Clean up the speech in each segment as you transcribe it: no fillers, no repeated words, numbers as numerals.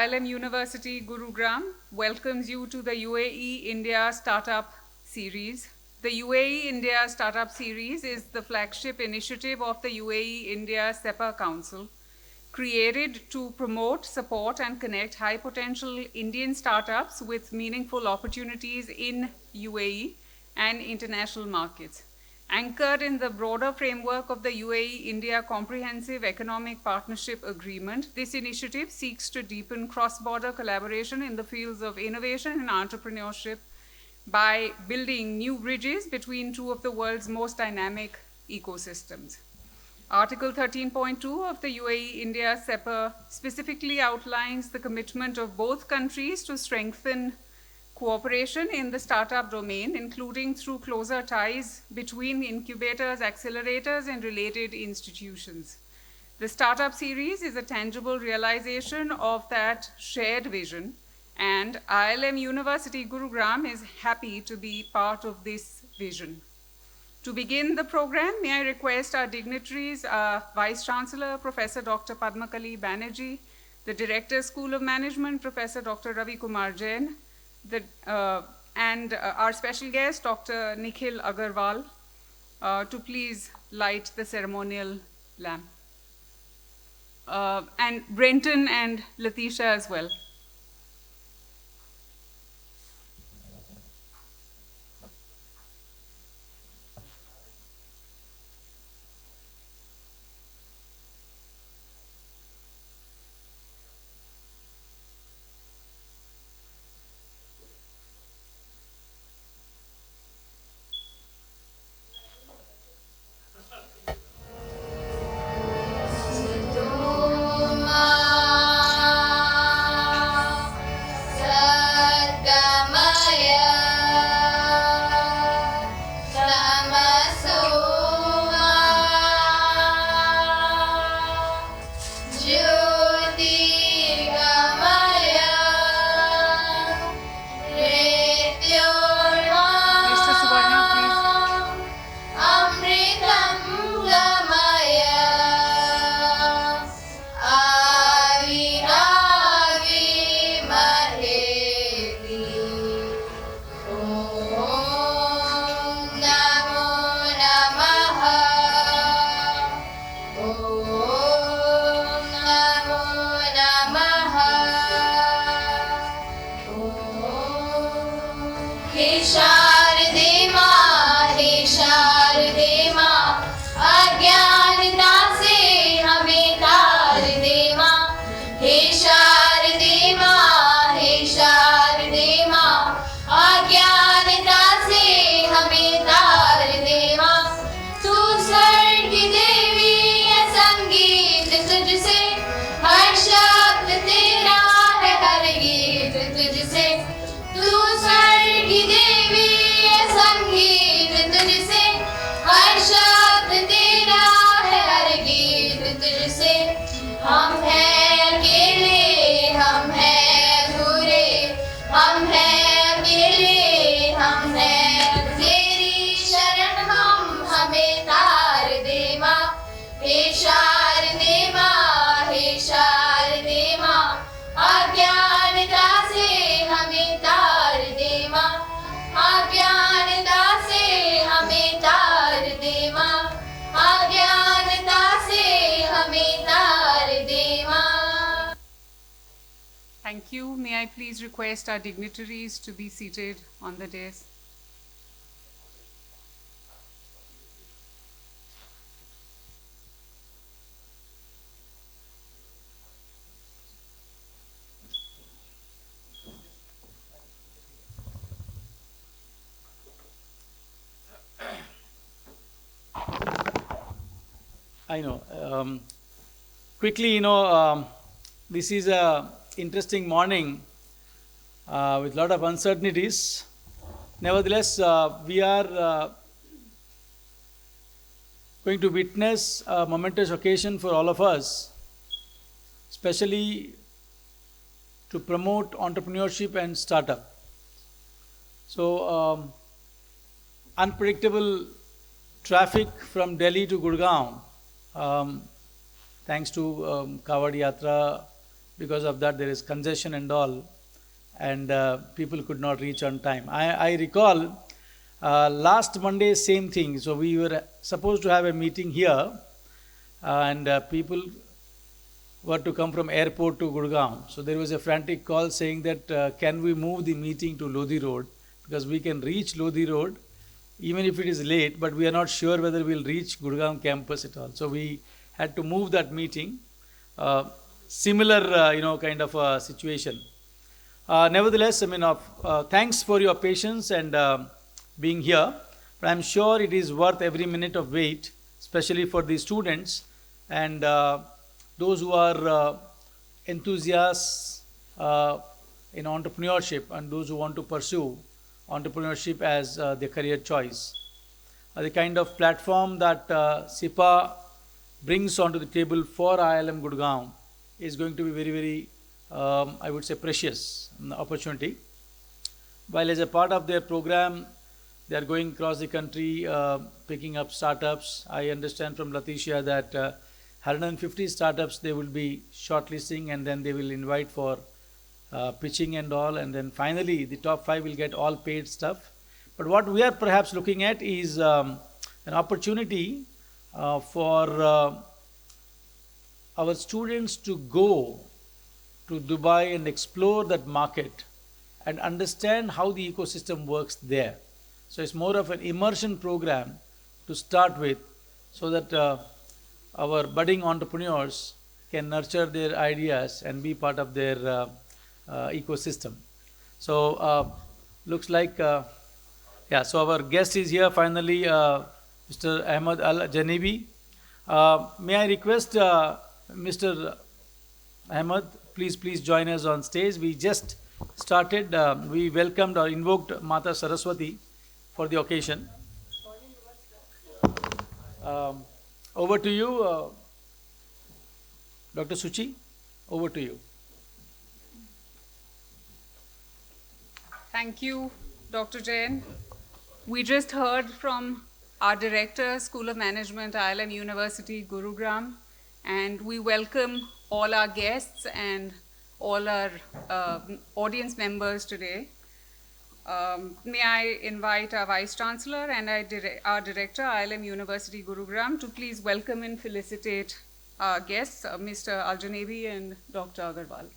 IILM University, Gurugram welcomes you to the UAE-India Startup Series. The UAE-India Startup Series is the flagship initiative of the UAE-India CEPA Council, created to promote, support, and connect high-potential Indian startups with meaningful opportunities in UAE and international markets. Anchored in the broader framework of the UAE-India Comprehensive Economic Partnership Agreement, this initiative seeks to deepen cross-border collaboration in the fields of innovation and entrepreneurship by building new bridges between two of the world's most dynamic ecosystems. Article 13.2 of the UAE-India CEPA specifically outlines the commitment of both countries to strengthen cooperation in the startup domain, including through closer ties between incubators, accelerators, and related institutions. The Startup Series is a tangible realization of that shared vision, and IILM University, Gurugram is happy to be part of this vision. To begin the program, may I request our dignitaries, our Vice Chancellor, Professor Dr. Padmakali Banerjee, the Director, School of Management, Professor Dr. Ravi Kumar Jain, and our special guest, Dr. Nikhil Agarwal, to please light the ceremonial lamp. And Brenton and Letitia as well. Thank you. May I please request our dignitaries to be seated on the dais. I know. Quickly, this is a interesting morning with a lot of uncertainties. Nevertheless, we are going to witness a momentous occasion for all of us, especially to promote entrepreneurship and startup. So, unpredictable traffic from Delhi to Gurugram, thanks to Kawad Yatra because of that there is congestion and all, and people could not reach on time. I recall last Monday, same thing. So we were supposed to have a meeting here, and people were to come from airport to Gurugram. So there was a frantic call saying that can we move the meeting to Lodi Road, because we can reach Lodi Road even if it is late, but we are not sure whether we'll reach Gurugram campus at all. So we had to move that meeting. Similar, kind of situation. Nevertheless, thanks for your patience and being here. But I'm sure it is worth every minute of wait, especially for the students and those who are enthusiasts in entrepreneurship and those who want to pursue entrepreneurship as their career choice. The kind of platform that CEPA brings onto the table for IILM Gurugram is going to be very, very, I would say, precious opportunity. While as a part of their program, they are going across the country picking up startups. I understand from Leticia that 150 startups they will be shortlisting, and then they will invite for pitching and all, and then finally the top 5 will get all paid stuff. But what we are perhaps looking at is an opportunity for our students to go to Dubai and explore that market and understand how the ecosystem works there. So it's more of an immersion program to start with, so that our budding entrepreneurs can nurture their ideas and be part of their ecosystem. So looks like, yeah, so our guest is here finally, Mr. Ahmed Aljanabi. May I request Mr. Ahmed, please join us on stage. We just started, we welcomed or invoked Mata Saraswati for the occasion. Over to you, Dr. Suchi, over to you. Thank you, Dr. Jain. We just heard from our director, School of Management, IILM University, Gurugram, and we welcome all our guests and all our audience members today. May I invite our Vice Chancellor and our Director, IILM University, Gurugram, to please welcome and felicitate our guests, Mr. Aljanabi and Dr. Agarwal.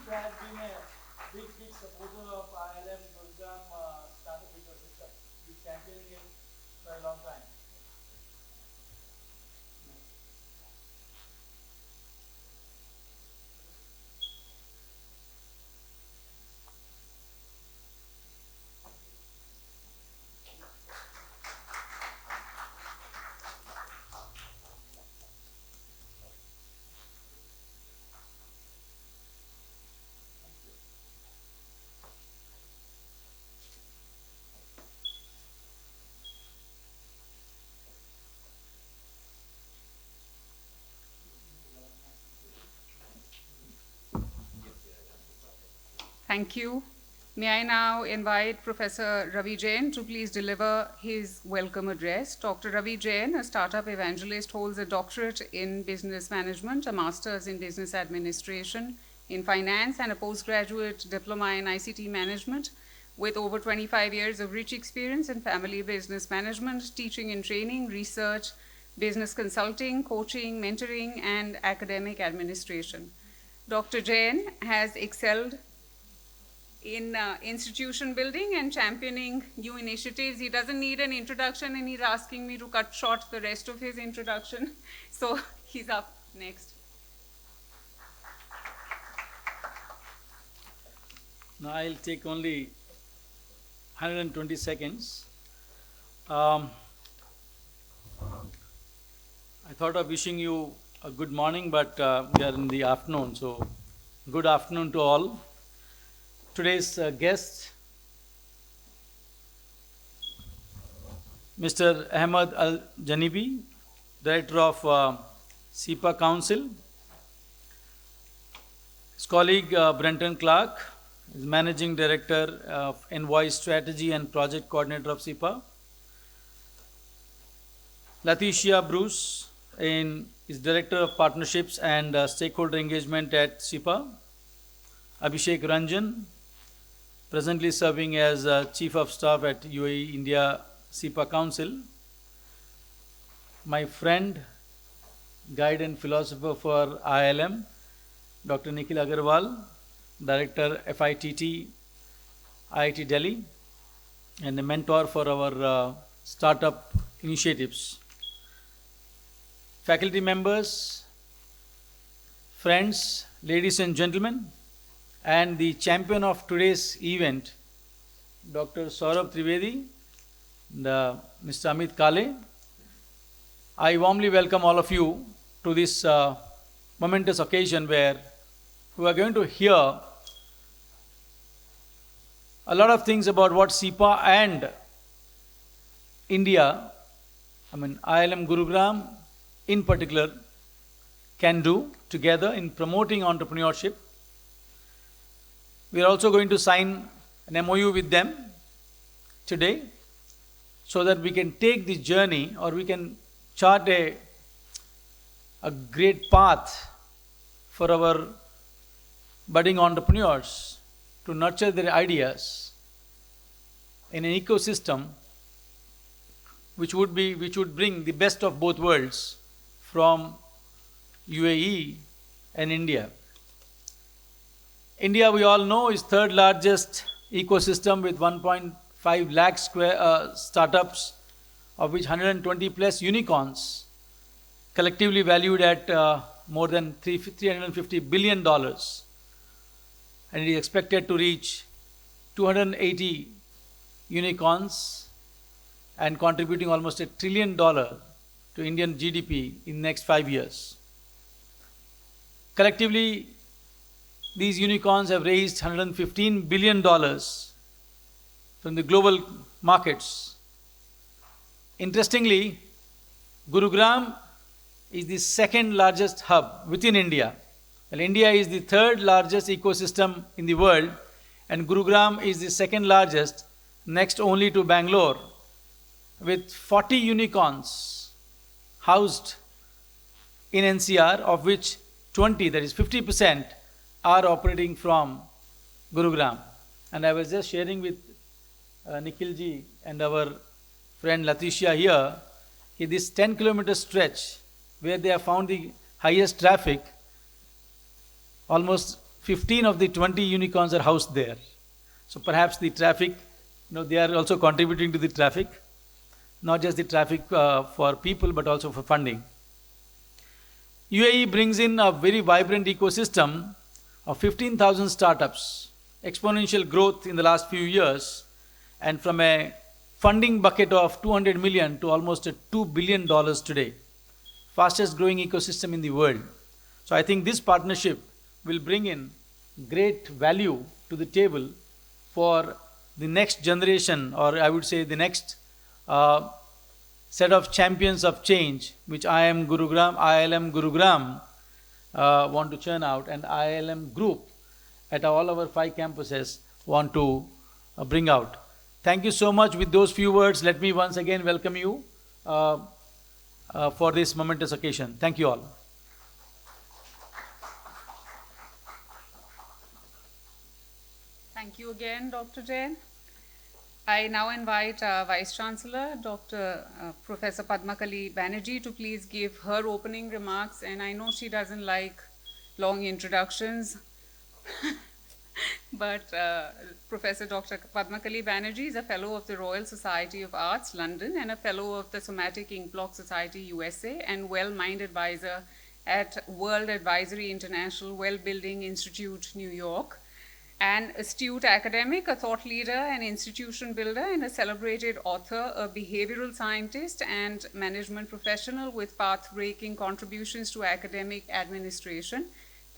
Has been a big supporter of IILM Gurugram startup ecosystem. He's championing it for a long time. Thank you. May I now invite Professor Ravi Jain to please deliver his welcome address. Dr. Ravi Jain, a startup evangelist, holds a doctorate in business management, a master's in business administration, in finance, and a postgraduate diploma in ICT management, with over 25 years of rich experience in family business management, teaching and training, research, business consulting, coaching, mentoring, and academic administration. Dr. Jain has excelled in institution building and championing new initiatives. He doesn't need an introduction, and he's asking me to cut short the rest of his introduction. So he's up next. Now I'll take only 120 seconds. I thought of wishing you a good morning, but we are in the afternoon, so good afternoon to all. Today's guest, Mr. Ahmed Aljanabi, Director of CEPA Council. His colleague Brenton Clark is Managing Director of Envoy Strategy and Project Coordinator of CEPA. Leticia Bruce is Director of Partnerships and Stakeholder Engagement at CEPA. Abhishek Ranjan, presently serving as Chief of Staff at UAE-India CEPA Council. My friend, guide and philosopher for IILM, Dr. Nikhil Agarwal, Director FITT, IIT Delhi, and a mentor for our startup initiatives. Faculty members, friends, ladies and gentlemen, and the champion of today's event, Dr. Saurabh Trivedi, and Mr. Amit Kale. I warmly welcome all of you to this momentous occasion where we are going to hear a lot of things about what CEPA and India, IILM Gurugram in particular, can do together in promoting entrepreneurship. We are also going to sign an MoU with them today so that we can take this journey, or we can chart a great path for our budding entrepreneurs to nurture their ideas in an ecosystem which would bring the best of both worlds from UAE and India. India, we all know, is third largest ecosystem with 1.5 lakh startups, of which 120 plus unicorns, collectively valued at more than $350 billion. And it is expected to reach 280 unicorns and contributing almost $1 trillion to Indian GDP in the next 5 years. Collectively, these unicorns have raised $115 billion from the global markets. Interestingly, Gurugram is the second largest hub within India. Well, India is the third largest ecosystem in the world, and Gurugram is the second largest, next only to Bangalore, with 40 unicorns housed in NCR, of which 20, that is 50%, are operating from Gurugram. And I was just sharing with Nikhilji and our friend Leticia here, this 10-kilometer stretch where they have found the highest traffic, almost 15 of the 20 unicorns are housed there. So perhaps the traffic, they are also contributing to the traffic, not just the traffic for people, but also for funding. UAE brings in a very vibrant ecosystem of 15,000 startups, exponential growth in the last few years, and from a funding bucket of 200 million to almost $2 billion today. Fastest growing ecosystem in the world. So I think this partnership will bring in great value to the table for the next generation, or I would say the next set of champions of change, which IILM Gurugram want to churn out, and IILM Group at all our 5 campuses want to bring out. Thank you so much. With those few words, let me once again welcome you for this momentous occasion. Thank you all. Thank you again, Dr. Jain. I now invite Vice Chancellor, Dr. Professor Padmakali Banerjee, to please give her opening remarks. And I know she doesn't like long introductions, but Professor Dr. Padmakali Banerjee is a Fellow of the Royal Society of Arts, London, and a Fellow of the Somatic Ink Block Society, USA, and Well-Mind Advisor at World Advisory International Well-Building Institute, New York. An astute academic, a thought leader, an institution builder, and a celebrated author, a behavioral scientist and management professional with path-breaking contributions to academic administration,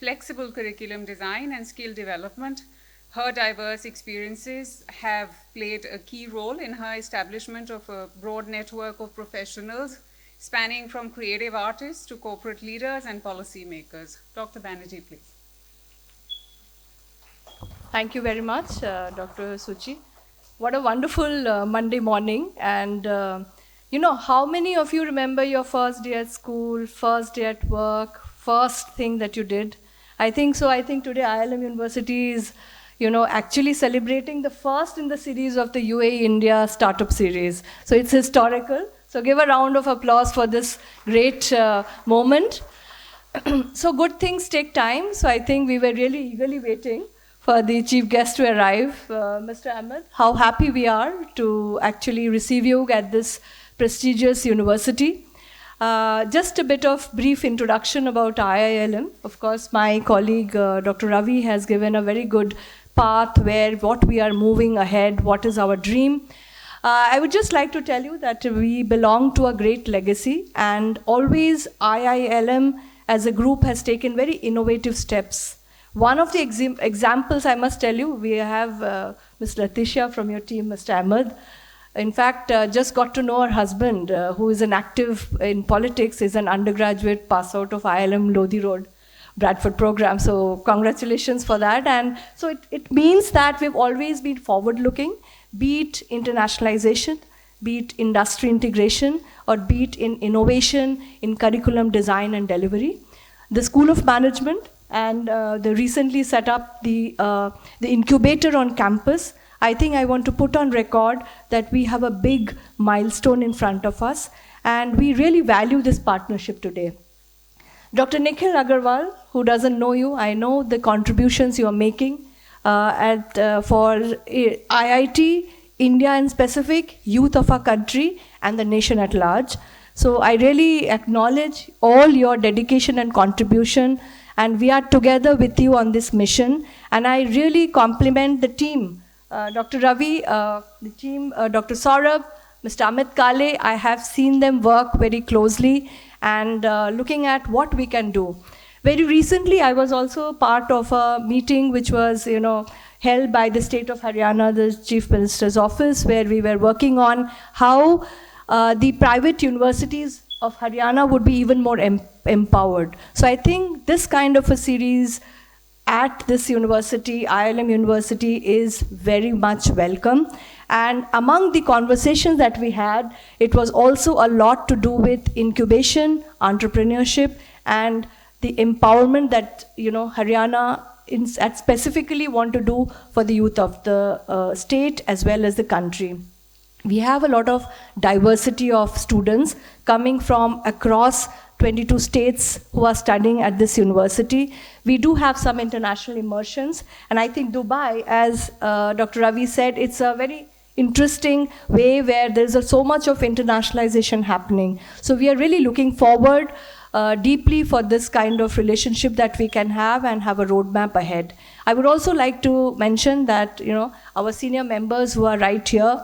flexible curriculum design, and skill development. Her diverse experiences have played a key role in her establishment of a broad network of professionals spanning from creative artists to corporate leaders and policymakers. Dr. Banerjee, please. Thank you very much, Dr. Suchi. What a wonderful Monday morning. And you know, how many of you remember your first day at school, first day at work, first thing that you did? I think so. I think today IILM University is, you know, actually celebrating the first in the series of the UAE-India Startup Series. So it's historical. So give a round of applause for this great moment. So good things take time. So I think we were really eagerly waiting for the chief guest to arrive, Mr. Ahmed. How happy we are to actually receive you at this prestigious university. Just a bit of brief introduction about IILM. Of course, my colleague, Dr. Ravi, has given a very good path where what we are moving ahead, what is our dream. I would just like to tell you that we belong to a great legacy, and always IILM as a group has taken very innovative steps. One of the examples I must tell you, we have Ms. Letitia from your team, Mr. Ahmed. In fact, just got to know her husband, who is an active in politics, is an undergraduate pass out of IILM Lodi Road, Bradford program. So congratulations for that. And so it means that we've always been forward-looking, be it internationalization, be it industry integration, or be it in innovation, in curriculum design and delivery. The School of Management and they recently set up the incubator on campus. I think I want to put on record that we have a big milestone in front of us, and we really value this partnership today. Dr. Nikhil Agarwal, who doesn't know you, I know the contributions you are making for IIT, India in specific, youth of our country, and the nation at large. So I really acknowledge all your dedication and contribution, and we are together with you on this mission. And I really compliment the team, Dr. Ravi, the team, Dr. Saurabh, Mr. Amit Kale. I have seen them work very closely and looking at what we can do. Very recently, I was also part of a meeting which was, you know, held by the state of Haryana, the Chief Minister's office, where we were working on how the private universities of Haryana would be even more empowered. So I think this kind of a series at this university, IILM University, is very much welcome. And among the conversations that we had, it was also a lot to do with incubation, entrepreneurship, and the empowerment that, you know, Haryana specifically want to do for the youth of the state as well as the country. We have a lot of diversity of students coming from across 22 states who are studying at this university. We do have some international immersions, and I think Dubai, as Dr. Ravi said, it's a very interesting way where there's so much of internationalization happening. So we are really looking forward deeply for this kind of relationship that we can have and have a roadmap ahead. I would also like to mention that, you know, our senior members who are right here,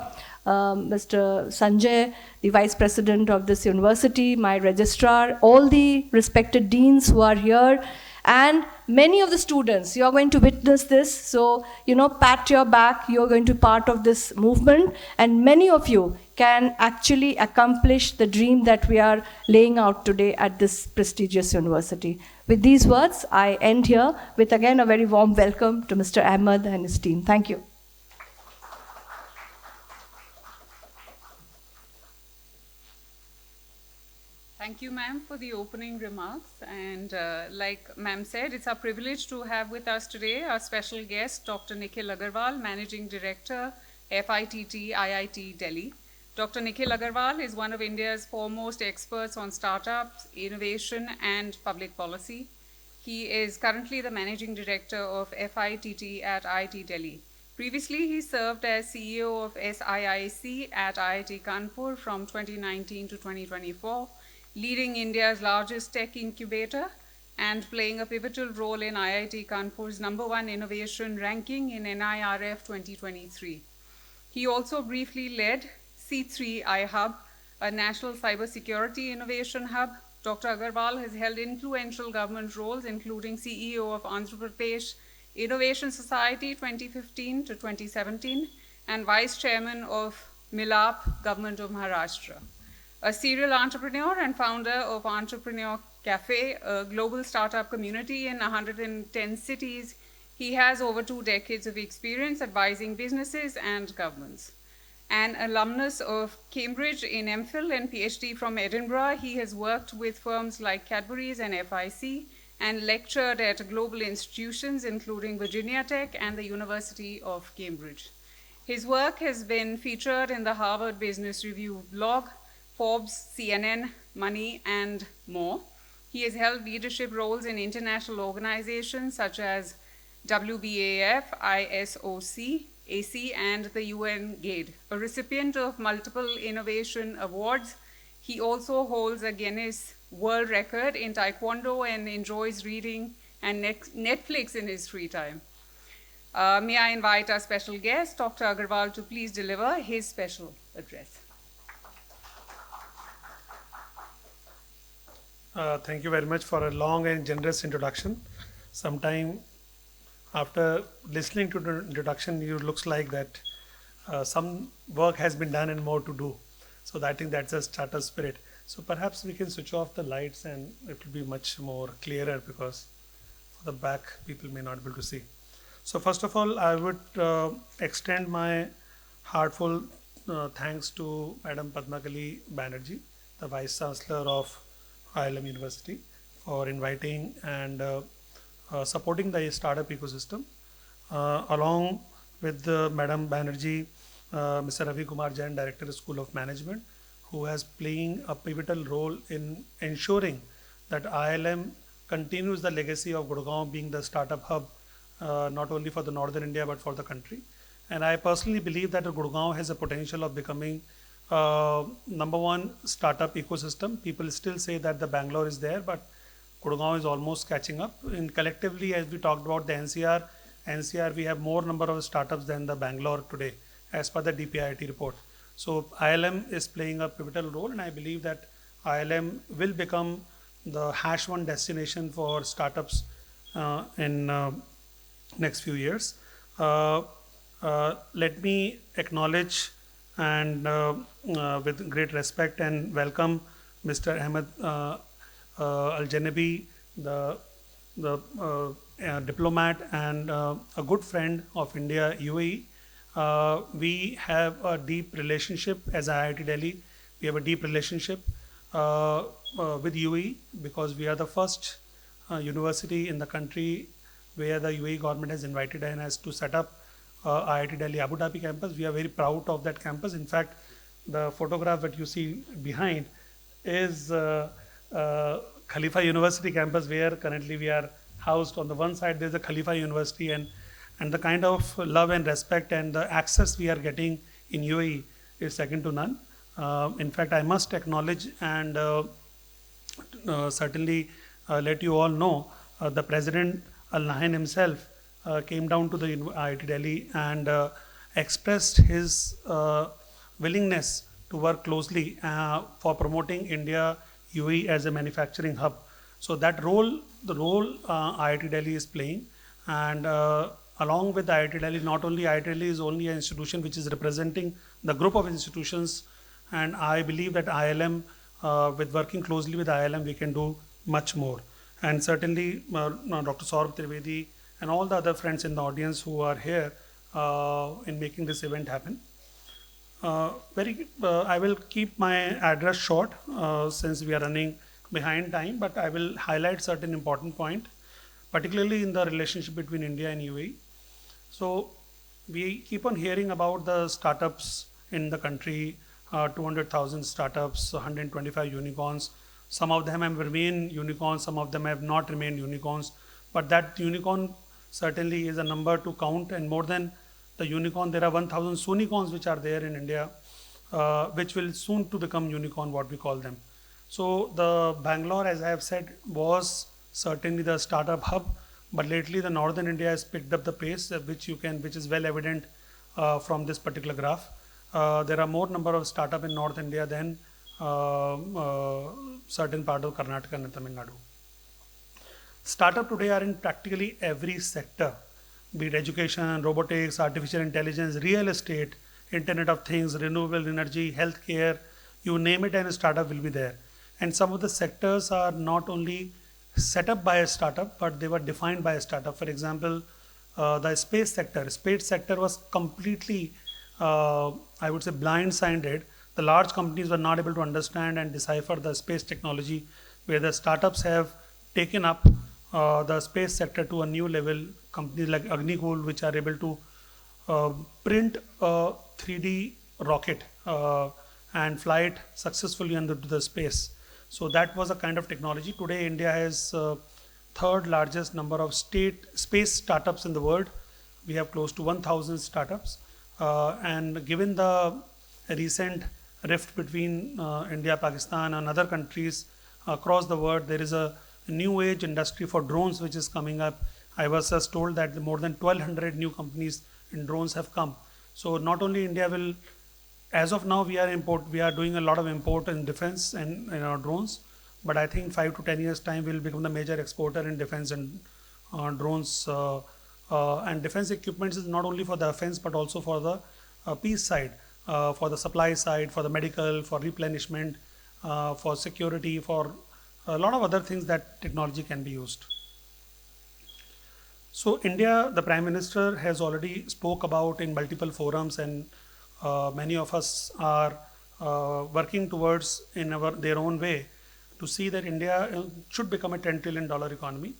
Mr. Sanjay, the Vice President of this university, my registrar, all the respected deans who are here, And many of the students, you are going to witness this. So, pat your back, you're going to be part of this movement. And many of you can actually accomplish the dream that we are laying out today at this prestigious university. With these words, I end here with again a very warm welcome to Mr. Ahmed and his team. Thank you. Thank you, ma'am, for the opening remarks. And like ma'am said, it's our privilege to have with us today our special guest, Dr. Nikhil Agarwal, Managing Director, FITT, IIT Delhi. Dr. Nikhil Agarwal is one of India's foremost experts on startups, innovation, and public policy. He is currently the Managing Director of FITT at IIT Delhi. Previously, he served as CEO of SIIC at IIT Kanpur from 2019 to 2024, leading India's largest tech incubator and playing a pivotal role in IIT Kanpur's #1 innovation ranking in NIRF 2023. He also briefly led C3I Hub, a national cybersecurity innovation hub. Dr. Agarwal has held influential government roles, including CEO of Andhra Pradesh Innovation Society 2015 to 2017 and Vice Chairman of Milap, Government of Maharashtra. A serial entrepreneur and founder of Entrepreneur Cafe, a global startup community in 110 cities, he has over 2 decades of experience advising businesses and governments. An alumnus of Cambridge in MPhil and PhD from Edinburgh, he has worked with firms like Cadbury's and FIC and lectured at global institutions including Virginia Tech and the University of Cambridge. His work has been featured in the Harvard Business Review blog, Forbes, CNN, Money, and more. He has held leadership roles in international organizations such as WBAF, ISOC, AC, and the UN GAID. A recipient of multiple innovation awards, he also holds a Guinness World Record in Taekwondo and enjoys reading and Netflix in his free time. May I invite our special guest, Dr. Agarwal, to please deliver his special address. Thank you very much for a long and generous introduction. Sometime after listening to the introduction, it looks like that some work has been done and more to do. So I think that's a starter spirit. So perhaps we can switch off the lights and it will be much more clearer because for the back people may not be able to see. So first of all, I would extend my heartfelt thanks to Madam Padmakali Banerjee, the Vice Chancellor of IILM University, for inviting and supporting the startup ecosystem. Along with Madam Banerjee, Mr. Ravi Kumar Jain, Director of School of Management, who has playing a pivotal role in ensuring that IILM continues the legacy of Gurugram being the startup hub, not only for the Northern India but for the country. And I personally believe that Gurugram has a potential of becoming #1 startup ecosystem. People still say that the Bangalore is there, but Gurugram is almost catching up. And collectively, as we talked about the NCR, we have more number of startups than the Bangalore today, as per the DPIIT report. So IILM is playing a pivotal role, and I believe that IILM will become the #1 destination for startups in next few years. Let me acknowledge and with great respect and welcome Mr. Ahmed Aljanabi, the diplomat and a good friend of India, UAE. We have a deep relationship as IIT Delhi. We have a deep relationship with UAE because we are the first university in the country where the UAE government has invited us to set up IIT Delhi Abu Dhabi campus. We are very proud of that campus. In fact, the photograph that you see behind is Khalifa University campus, where currently we are housed. On the one side, there's a Khalifa University, and the kind of love and respect and the access we are getting in UAE is second to none. In fact, I must acknowledge and certainly let you all know the President Al Nahyan himself came down to the IIT Delhi and expressed his willingness to work closely for promoting India UAE as a manufacturing hub. So that role, the role IIT Delhi is playing, and along with IIT Delhi, not only IIT Delhi is only an institution which is representing the group of institutions, and I believe that IILM, with working closely with IILM, we can do much more. And certainly Dr. Saurabh Trivedi and all the other friends in the audience who are here in making this event happen. I will keep my address short since we are running behind time, but I will highlight certain important point, particularly in the relationship between India and UAE. So we keep on hearing about the startups in the country, 200,000 startups, 125 unicorns. Some of them have remained unicorns, some of them have not remained unicorns, but that unicorn certainly is a number to count, and more than the unicorn, there are 1,000 sunicorns which are there in India, which will soon to become unicorn, what we call them. So the Bangalore, as I have said, was certainly the startup hub, but lately the northern India has picked up the pace, which is well evident from this particular graph. There are more number of startup in North India than certain part of Karnataka and Tamil Nadu. Startup today are in practically every sector, be it education, robotics, artificial intelligence, real estate, Internet of Things, renewable energy, healthcare, you name it, and a startup will be there. And some of the sectors are not only set up by a startup, but they were defined by a startup. For example, the space sector. Space sector was completely, I would say, blindsided. The large companies were not able to understand and decipher the space technology, where the startups have taken up the space sector to a new level. Companies like Agnikul, which are able to print a 3D rocket and fly it successfully into the space. So that was a kind of technology. Today, India has third largest number of space startups in the world. We have close to 1,000 startups. And given the recent rift between India, Pakistan, and other countries across the world, there is a new age industry for drones which is coming up. I was just told that more than 1,200 new companies in drones have come. So not only India will, as of now, we are doing a lot of import in defense and drones, but I think 5 to 10 years time we'll become the major exporter in defense and drones. And defense equipment is not only for the offense but also for the peace side, for the supply side, for the medical, for replenishment, for security, for a lot of other things that technology can be used. So India, the Prime Minister has already spoke about in multiple forums, and many of us are working towards in their own way to see that India should become a $10 trillion economy.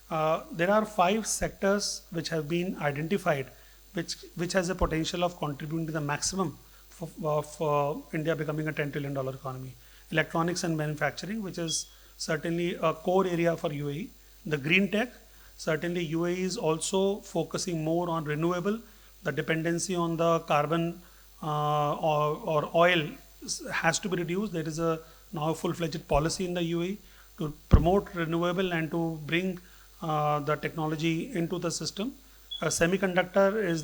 There are 5 sectors which have been identified, which has a potential of contributing to the maximum of India becoming a $10 trillion economy. Electronics and manufacturing, which is certainly a core area for UAE. The green tech, certainly UAE is also focusing more on renewable. The dependency on the carbon or oil has to be reduced. There is now a full-fledged policy in the UAE to promote renewable and to bring the technology into the system. Semiconductor is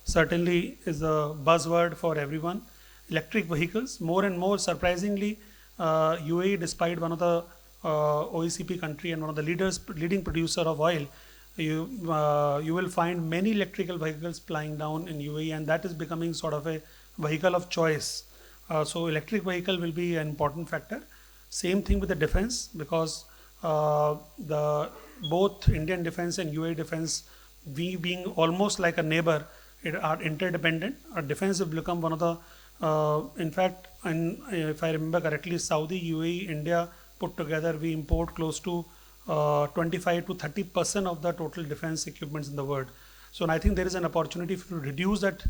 certainly the buzzword for everyone. Electric vehicles, more and more surprisingly, UAE, despite one of the OECD country and one of the leading producer of oil, you will find many electrical vehicles flying down in UAE, and that is becoming sort of a vehicle of choice. So electric vehicle will be an important factor. Same thing with the defense, because both Indian defense and UAE defense, we being almost like a neighbor, are interdependent. Our defense will become one of the, in fact, if I remember correctly, Saudi, UAE, India put together, we import close to 25 to 30% of the total defense equipments in the world. So I think there is an opportunity to reduce that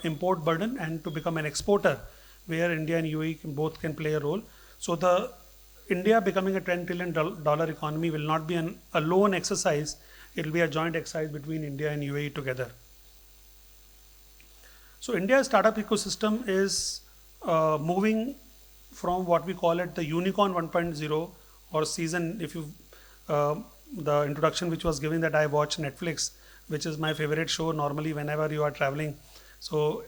import burden and to become an exporter, where India and UAE both can play a role. So the India becoming a $10 trillion economy will not be a lone exercise. It will be a joint exercise between India and UAE together. So India's startup ecosystem is moving from what we call it the Unicorn 1.0 or season. If you the introduction which was given that I watch Netflix, which is my favorite show normally whenever you are traveling. So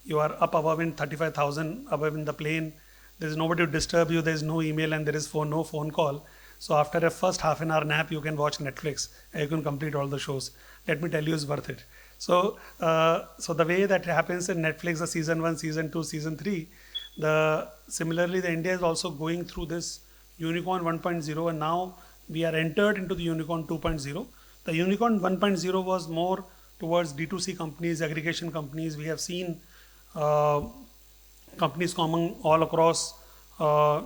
you are up above in 35,000 above in the plane. There is nobody to disturb you. There is no email and there is no phone call. So after a first half an hour nap, you can watch Netflix and you can complete all the shows. Let me tell you, it's worth it. So, so the way that happens in Netflix, the season 1, season 2, season 3, similarly, the India is also going through this Unicorn 1.0, and now we are entered into the Unicorn 2.0. The Unicorn 1.0 was more towards D2C companies, aggregation companies. We have seen companies coming all across.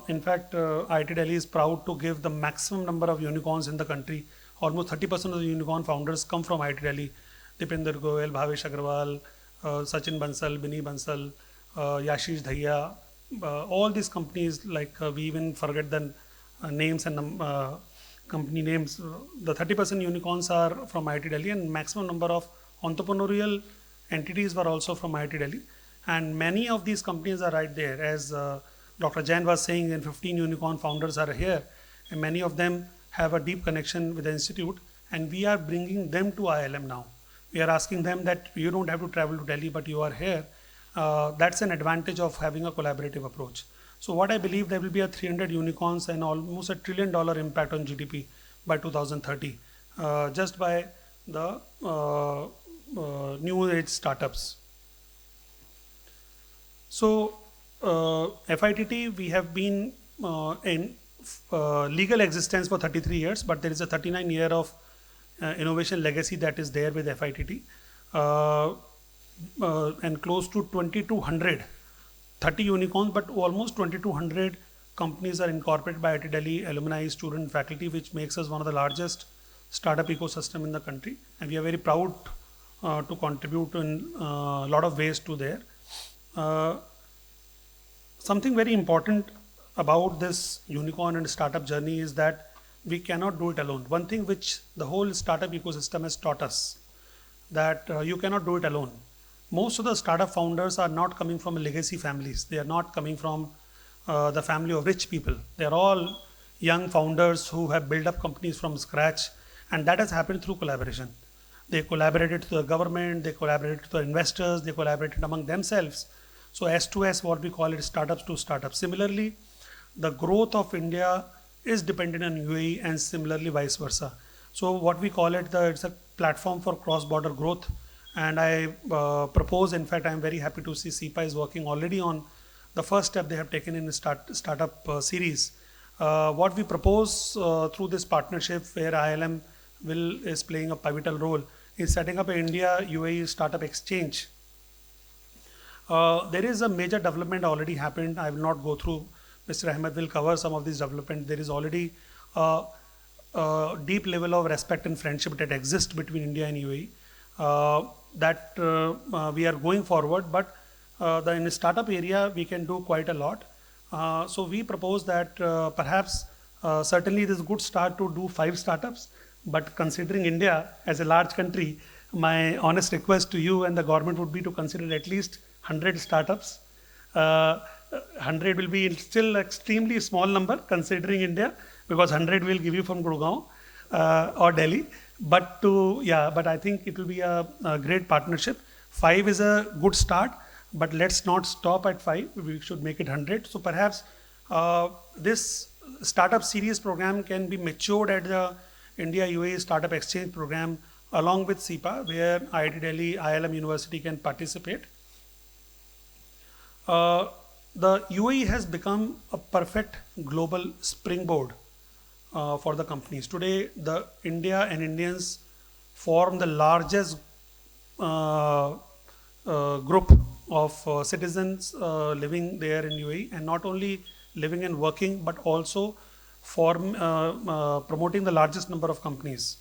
In fact, IIT Delhi is proud to give the maximum number of unicorns in the country. Almost 30% of the unicorn founders come from IIT Delhi. Dipinder Goyal, Bhavesh Agarwal, Sachin Bansal, Bini Bansal, Yashish Dhaiya, all these companies, like we even forget the names and company names. The 30% unicorns are from IIT Delhi, and maximum number of entrepreneurial entities were also from IIT Delhi. And many of these companies are right there. As Dr. Jain was saying, and 15 unicorn founders are here, and many of them have a deep connection with the institute, and we are bringing them to IILM now. We are asking them that you don't have to travel to Delhi, but you are here. That's an advantage of having a collaborative approach. So what I believe, there will be a 300 unicorns and almost $1 trillion impact on GDP by 2030, just by the new age startups. So FITT, we have been in legal existence for 33 years, but there is a 39 year of innovation legacy that is there with FITT, and close to 2200, 30 unicorns, but almost 2200 companies are incorporated by IIT Delhi, alumni, student, faculty, which makes us one of the largest startup ecosystem in the country, and we are very proud to contribute in a lot of ways to there. Something very important about this unicorn and startup journey is that we cannot do it alone. One thing which the whole startup ecosystem has taught us, that you cannot do it alone. Most of the startup founders are not coming from legacy families. They are not coming from the family of rich people. They are all young founders who have built up companies from scratch, and that has happened through collaboration. They collaborated with the government, they collaborated with the investors, they collaborated among themselves. So S2S, what we call it, startups to startups. Similarly, the growth of India is dependent on UAE, and similarly vice versa. So what we call it, it's a platform for cross-border growth. And I propose, in fact, I'm very happy to see CEPA is working already on the first step they have taken in the startup series. What we propose through this partnership, where IILM is playing a pivotal role, is setting up an India UAE startup exchange. There is a major development already happened. I will not go through. Mr. Ahmed will cover some of these development. There is already a deep level of respect and friendship that exists between India and UAE. That we are going forward, but in the startup area we can do quite a lot. So we propose that perhaps certainly it is a good start to do 5 startups, but considering India as a large country, my honest request to you and the government would be to consider at least 100 startups. 100 will be still extremely small number considering India, because 100 will give you from Gurugram or Delhi. But but I think it will be a great partnership. 5 is a good start, but let's not stop at 5. We should make it 100. So perhaps this startup series program can be matured at the India UAE Startup Exchange program along with CEPA, where IIT Delhi, IILM University can participate. The UAE has become a perfect global springboard for the companies. Today, the India and Indians form the largest group of citizens living there in UAE, and not only living and working, but also promoting the largest number of companies.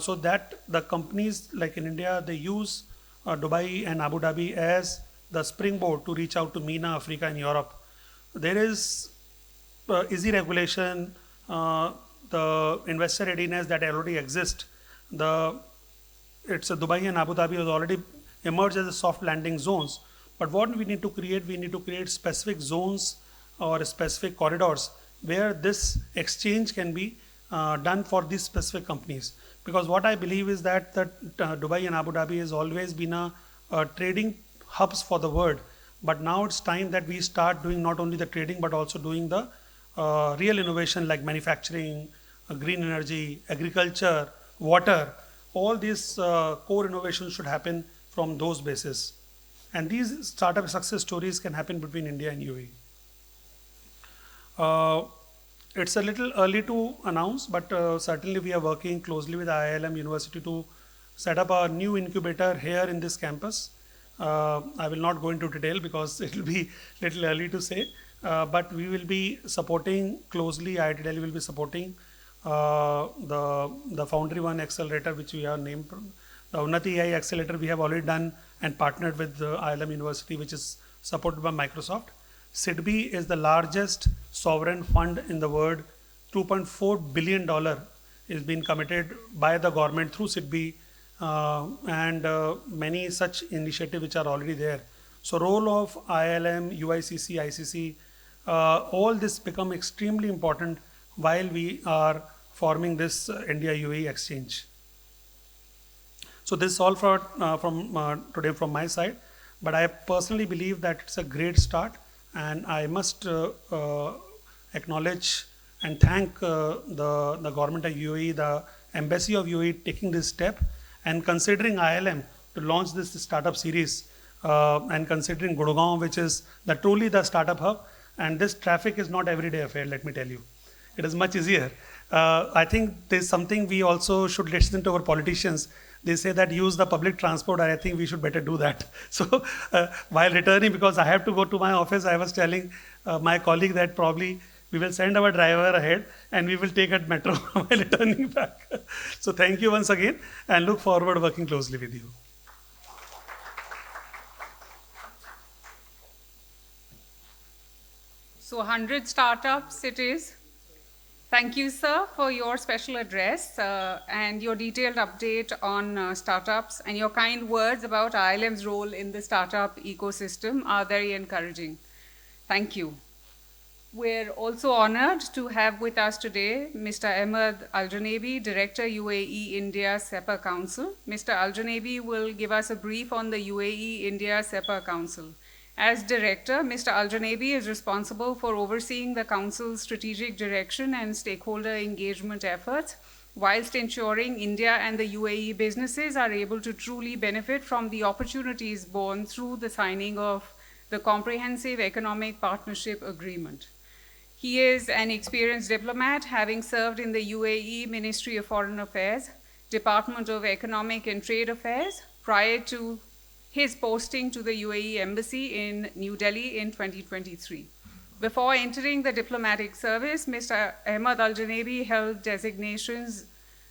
So that the companies like in India, they use Dubai and Abu Dhabi as the springboard to reach out to MENA, Africa and Europe. There is easy regulation, the investor readiness that already exists. It's Dubai and Abu Dhabi has already emerged as a soft landing zones. But what we need to create specific zones or specific corridors where this exchange can be done for these specific companies. Because what I believe is that Dubai and Abu Dhabi has always been a trading hubs for the world. But now it's time that we start doing not only the trading, but also doing the real innovation like manufacturing, green energy, agriculture, water, all these core innovations should happen from those bases. And these startup success stories can happen between India and UAE. It's a little early to announce, but certainly we are working closely with IILM University to set up a new incubator here in this campus. I will not go into detail because it will be little early to say, but we will be supporting closely, IIT Delhi will be supporting the Foundry One Accelerator, which we have named. The Unnati AI Accelerator we have already done and partnered with IILM University, which is supported by Microsoft. SIDBI is the largest sovereign fund in the world. $2.4 billion is being committed by the government through SIDBI, and many such initiatives which are already there. So role of IILM, UICC, ICC, all this become extremely important while we are forming this India-UAE exchange. So this is all for, from today from my side, but I personally believe that it's a great start, and I must acknowledge and thank the government of UAE, the embassy of UAE taking this step and considering IILM to launch this startup series, and considering Gurugram, which is truly the startup hub, and this traffic is not everyday affair, let me tell you. It is much easier. I think there's something we also should listen to our politicians. They say that use the public transport, and I think we should better do that. So while returning, because I have to go to my office, I was telling my colleague that probably we will send our driver ahead and we will take a metro while returning back. So thank you once again, and look forward working closely with you. So 100 startups it is. Thank you, sir, for your special address and your detailed update on startups, and your kind words about IILM's role in the startup ecosystem are very encouraging. Thank you. We're also honored to have with us today Mr. Ahmed Aljanabi, Director, UAE-India CEPA Council. Mr. Aljanabi will give us a brief on the UAE-India CEPA Council. As director, Mr. Aljanabi is responsible for overseeing the Council's strategic direction and stakeholder engagement efforts, whilst ensuring India and the UAE businesses are able to truly benefit from the opportunities born through the signing of the Comprehensive Economic Partnership Agreement. He is an experienced diplomat, having served in the UAE Ministry of Foreign Affairs, Department of Economic and Trade Affairs, prior to his posting to the UAE Embassy in New Delhi in 2023. Before entering the diplomatic service, Mr. Ahmed Aljanabi held designations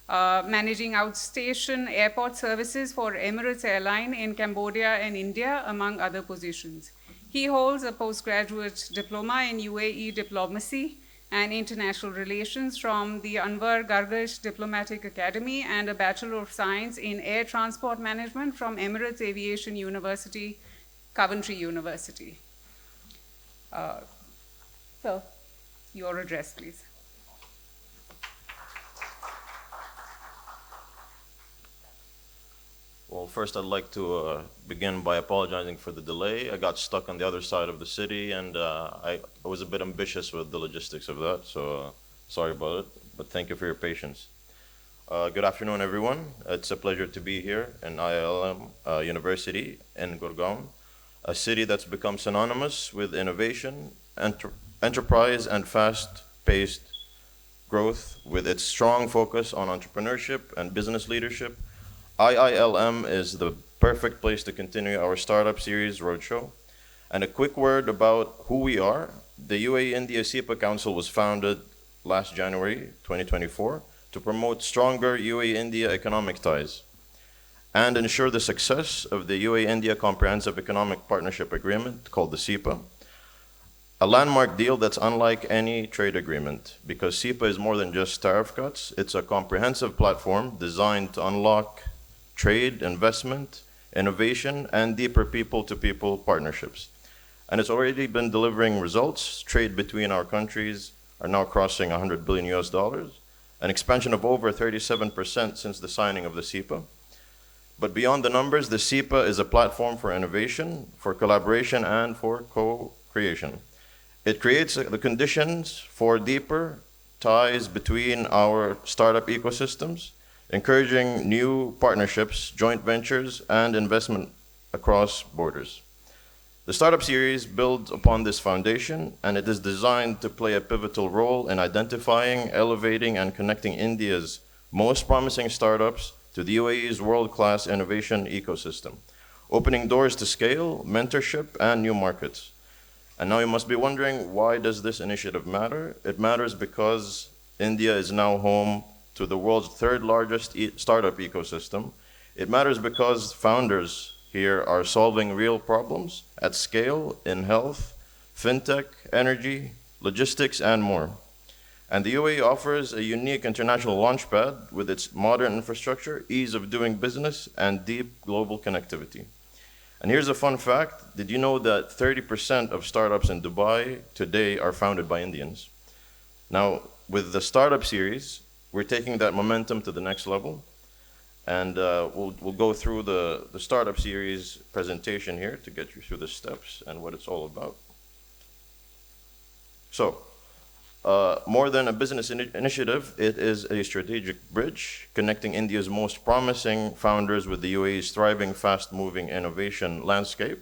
managing outstation airport services for Emirates Airline in Cambodia and India, among other positions. He holds a postgraduate diploma in UAE diplomacy and international relations from the Anwar Gargash Diplomatic Academy, and a Bachelor of Science in Air Transport Management from Emirates Aviation University, Coventry University. So, your address, please. Well, first I'd like to begin by apologizing for the delay. I got stuck on the other side of the city, and I was a bit ambitious with the logistics of that, so sorry about it, but thank you for your patience. Good afternoon, everyone. It's a pleasure to be here in IILM University in Gurugram, a city that's become synonymous with innovation, enterprise, and fast-paced growth. With its strong focus on entrepreneurship and business leadership, IILM is the perfect place to continue our Startup Series Roadshow. And a quick word about who we are. The UAE-India CEPA Council was founded last January 2024 to promote stronger UAE-India economic ties and ensure the success of the UAE-India Comprehensive Economic Partnership Agreement, called the CEPA, a landmark deal that's unlike any trade agreement, because CEPA is more than just tariff cuts. It's a comprehensive platform designed to unlock trade, investment, innovation, and deeper people-to-people partnerships. And it's already been delivering results. Trade between our countries are now crossing $100 billion US, an expansion of over 37% since the signing of the CEPA. But beyond the numbers, the CEPA is a platform for innovation, for collaboration, and for co-creation. It creates the conditions for deeper ties between our startup ecosystems, encouraging new partnerships, joint ventures, and investment across borders. The Startup Series builds upon this foundation, and it is designed to play a pivotal role in identifying, elevating, and connecting India's most promising startups to the UAE's world-class innovation ecosystem, opening doors to scale, mentorship, and new markets. And now you must be wondering, why does this initiative matter? It matters because India is now home to the world's third largest startup ecosystem. It matters because founders here are solving real problems at scale in health, fintech, energy, logistics, and more. And the UAE offers a unique international launchpad with its modern infrastructure, ease of doing business, and deep global connectivity. And here's a fun fact. Did you know that 30% of startups in Dubai today are founded by Indians? Now, with the Startup Series, we're taking that momentum to the next level. And we'll go through the Startup Series presentation here to get you through the steps and what it's all about. So, more than a business initiative, it is a strategic bridge connecting India's most promising founders with the UAE's thriving, fast-moving innovation landscape.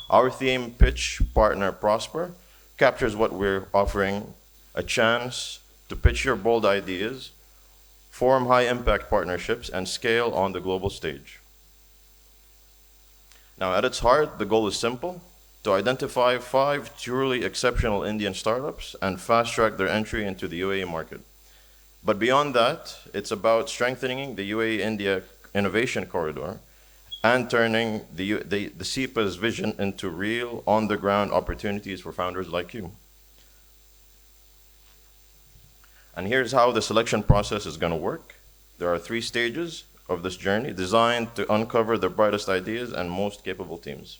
Our theme, Pitch, Partner, Prosper, captures what we're offering: a chance to pitch your bold ideas, form high-impact partnerships, and scale on the global stage. Now, at its heart, the goal is simple: to identify 5 truly exceptional Indian startups and fast-track their entry into the UAE market. But beyond that, it's about strengthening the UAE-India innovation corridor and turning the CEPA's vision into real, on-the-ground opportunities for founders like you. And here's how the selection process is going to work. There are 3 stages of this journey designed to uncover the brightest ideas and most capable teams.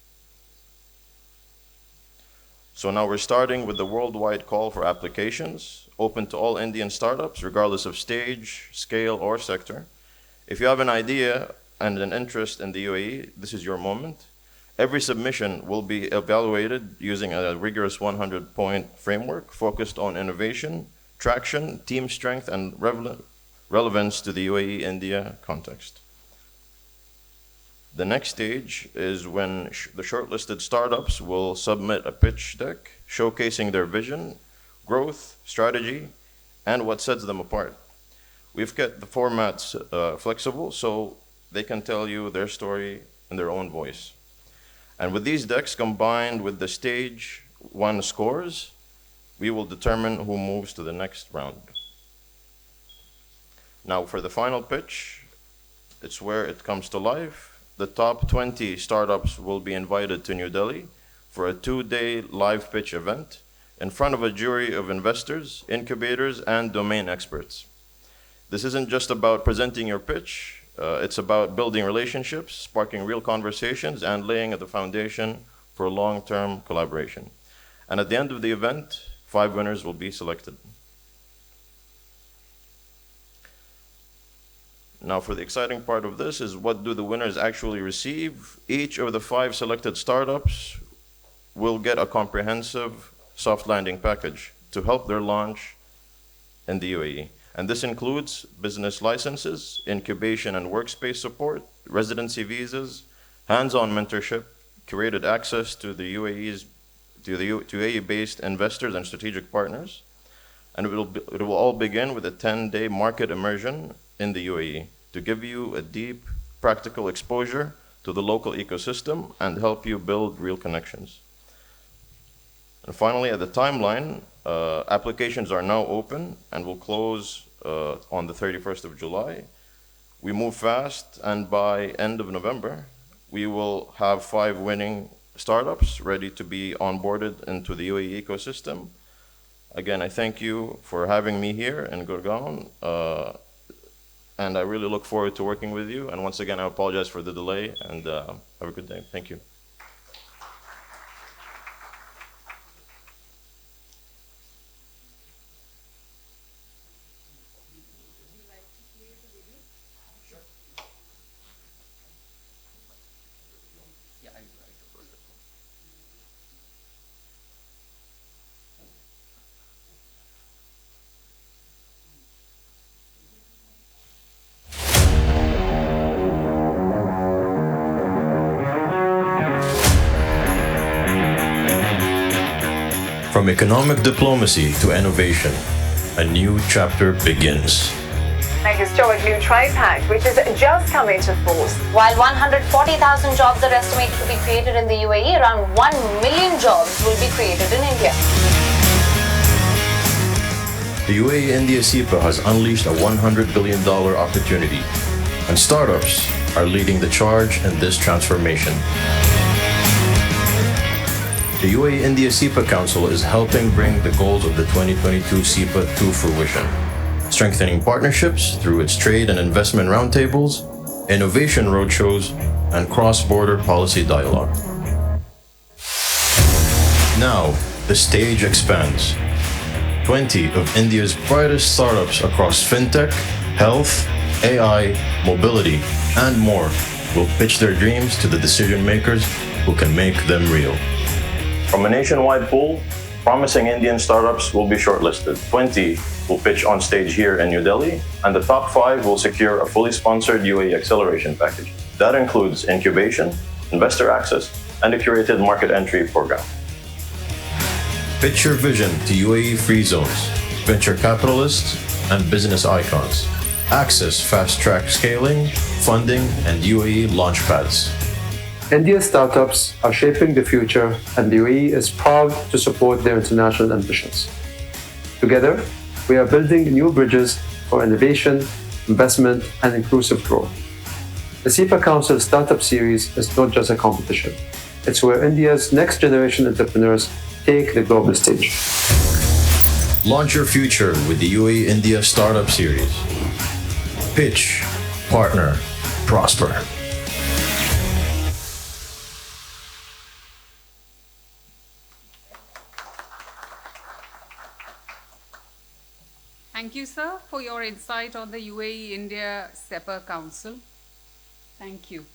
So now we're starting with the worldwide call for applications, open to all Indian startups, regardless of stage, scale, or sector. If you have an idea and an interest in the UAE, this is your moment. Every submission will be evaluated using a rigorous 100-point framework focused on innovation, traction, team strength, and relevance to the UAE-India context. The next stage is when the shortlisted startups will submit a pitch deck showcasing their vision, growth, strategy, and what sets them apart. We've kept the formats flexible so they can tell you their story in their own voice. And with these decks combined with the stage 1 scores, we will determine who moves to the next round. Now for the final pitch, it's where it comes to life. The top 20 startups will be invited to New Delhi for a 2-day live pitch event in front of a jury of investors, incubators, and domain experts. This isn't just about presenting your pitch, it's about building relationships, sparking real conversations, and laying the foundation for long-term collaboration. And at the end of the event, 5 winners will be selected. Now for the exciting part of this is, what do the winners actually receive? Each of the 5 selected startups will get a comprehensive soft landing package to help their launch in the UAE. And this includes business licenses, incubation and workspace support, residency visas, hands-on mentorship, curated access to the UAE-based investors and strategic partners. And it will all begin with a 10-day market immersion in the UAE to give you a deep, practical exposure to the local ecosystem and help you build real connections. And finally, at the timeline, applications are now open and will close on the 31st of July. We move fast, and by end of November, we will have 5 winning startups ready to be onboarded into the UAE ecosystem. Again, I thank you for having me here in Gurugram, and I really look forward to working with you. And once again, I apologize for the delay, and have a good day. Thank you. From economic diplomacy to innovation, a new chapter begins. A historic new trade pact, which has just come into force. While 140,000 jobs are estimated to be created in the UAE, around 1 million jobs will be created in India. The UAE-India CEPA has unleashed a $100 billion opportunity, and startups are leading the charge in this transformation. The UAE-India CEPA Council is helping bring the goals of the 2022 CEPA to fruition, strengthening partnerships through its trade and investment roundtables, innovation roadshows, and cross-border policy dialogue. Now, the stage expands. 20 of India's brightest startups across fintech, health, AI, mobility, and more will pitch their dreams to the decision makers who can make them real. From a nationwide pool, promising Indian startups will be shortlisted. 20 will pitch on stage here in New Delhi, and the top 5 will secure a fully sponsored UAE acceleration package. That includes incubation, investor access, and a curated market entry program. Pitch your vision to UAE free zones, venture capitalists, and business icons. Access fast-track scaling, funding, and UAE launchpads. India's startups are shaping the future, and the UAE is proud to support their international ambitions. Together, we are building new bridges for innovation, investment, and inclusive growth. The CEPA Council Startup Series is not just a competition. It's where India's next generation entrepreneurs take the global stage. Launch your future with the UAE-India Startup Series. Pitch, partner, prosper. Thank you, sir, for your insight on the UAE-India CEPA Council. Thank you.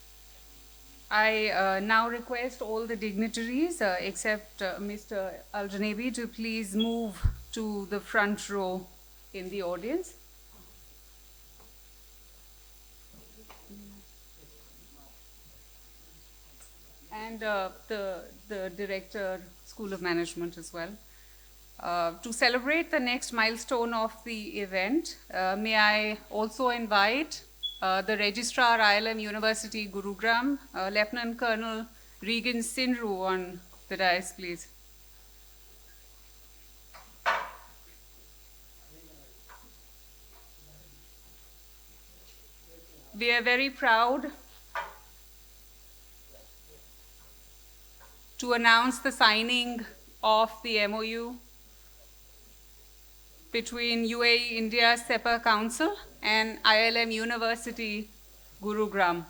I now request all the dignitaries, except Mr. Aljanabi, to please move to the front row in the audience. And the Director, School of Management as well. To celebrate the next milestone of the event, may I also invite the Registrar, IILM University, Gurugram, Lieutenant Colonel Regan Sinru on the dais, please. We are very proud to announce the signing of the MoU between UAE-India CEPA Council and IILM University, Gurugram.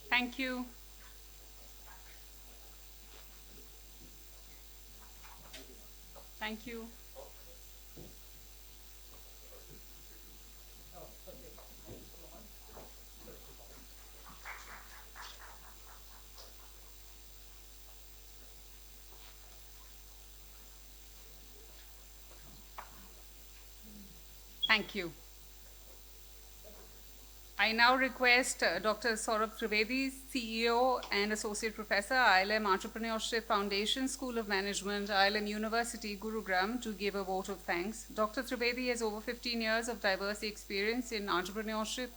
Thank you. Thank you. Thank you. I now request Dr. Saurabh Trivedi, CEO and Associate Professor, IILM Entrepreneurship Foundation, School of Management, IILM University, Gurugram, to give a vote of thanks. Dr. Trivedi has over 15 years of diverse experience in entrepreneurship,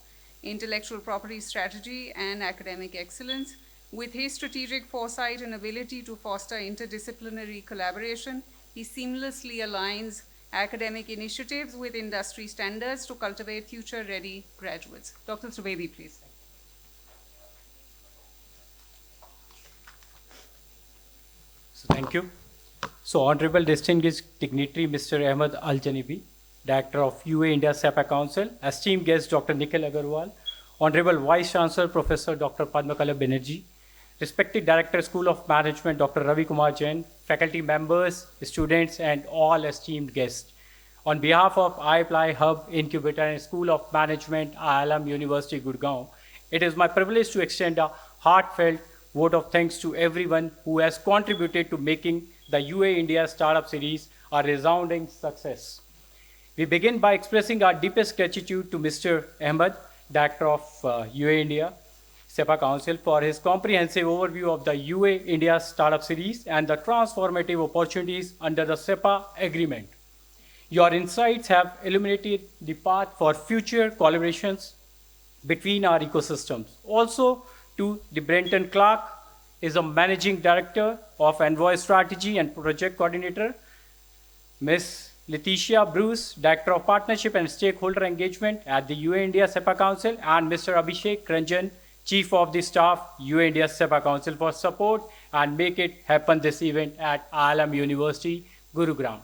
intellectual property strategy, and academic excellence. With his strategic foresight and ability to foster interdisciplinary collaboration, he seamlessly aligns academic initiatives with industry standards to cultivate future-ready graduates. Dr. Trivedi, please. So thank you. So Honorable Distinguished Dignitary Mr. Ahmed Aljanabi, Director of UAE-India CEPA Council, esteemed guest Dr. Nikhil Agarwal, Honorable Vice Chancellor Professor Dr. Padmakala Banerjee, respected Director School of Management Dr. Ravi Kumar Jain, faculty members, students, and all esteemed guests. On behalf of iApply Hub Incubator and School of Management, IILM University, Gurugram, it is my privilege to extend a heartfelt vote of thanks to everyone who has contributed to making the UAE-India Startup Series a resounding success. We begin by expressing our deepest gratitude to Mr. Ahmed, Director of UAE-India CEPA Council, for his comprehensive overview of the UAE-India Startup Series and the transformative opportunities under the CEPA agreement. Your insights have illuminated the path for future collaborations between our ecosystems. Also, to the Brenton Clark is a Managing Director of Envoy Strategy and Project Coordinator, Ms. Letitia Bruce, Director of Partnership and Stakeholder Engagement at the UAE-India CEPA Council, and Mr. Abhishek Ranjan, Chief of the Staff, UAE-India CEPA Council, for support and make it happen this event at IILM University, Gurugram.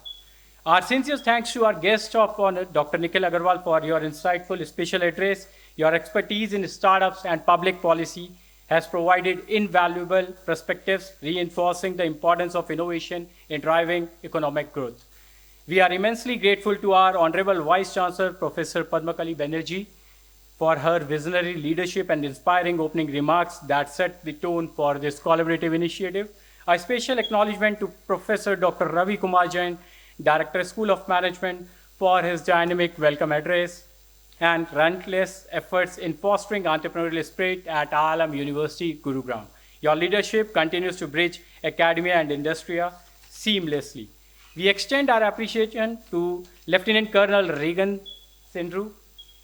Our sincere thanks to our guest of honor, Dr. Nikhil Agarwal, for your insightful special address. Your expertise in startups and public policy has provided invaluable perspectives, reinforcing the importance of innovation in driving economic growth. We are immensely grateful to our Honorable Vice Chancellor, Professor Padmakali Banerjee, for her visionary leadership and inspiring opening remarks that set the tone for this collaborative initiative. A special acknowledgement to Professor Dr. Ravi Kumar Jain, Director, School of Management, for his dynamic welcome address and relentless efforts in fostering entrepreneurial spirit at IILM University, Gurugram. Your leadership continues to bridge academia and industry seamlessly. We extend our appreciation to Lieutenant Colonel Regan Sindhu,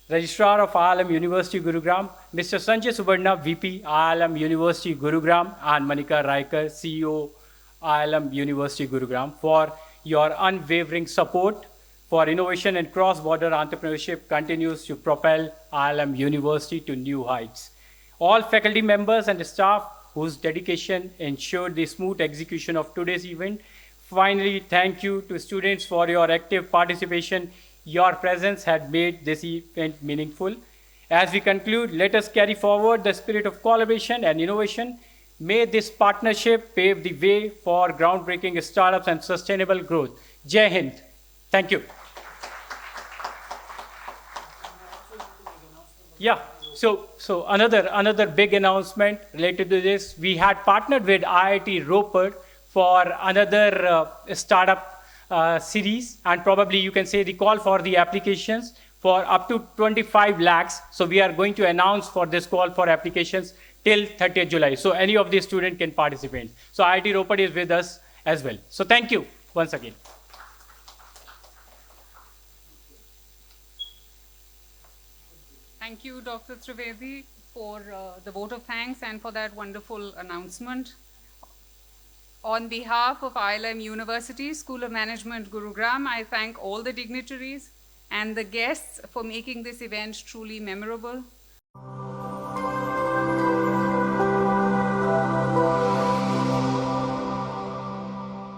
Registrar of IILM University, Gurugram, Mr. Sanjay Subarna, VP, IILM University, Gurugram, and Manika Raikar, CEO, IILM University, Gurugram, for your unwavering support for innovation and cross-border entrepreneurship continues to propel IILM University to new heights. All faculty members and staff whose dedication ensured the smooth execution of today's event. Finally, thank you to students for your active participation. Your presence had made this event meaningful. As we conclude, let us carry forward the spirit of collaboration and innovation. May this partnership pave the way for groundbreaking startups and sustainable growth. Jai Hind. Thank you. Yeah, so another big announcement related to this. We had partnered with IIT Ropar for another startup series, and probably you can say the call for the applications for up to 25 lakhs. So we are going to announce for this call for applications till 30th July. So any of the students can participate. So IIT Ropar is with us as well. So thank you once again. Thank you, Dr. Trivedi, for the vote of thanks and for that wonderful announcement. On behalf of IILM University, School of Management, Gurugram, I thank all the dignitaries and the guests for making this event truly memorable.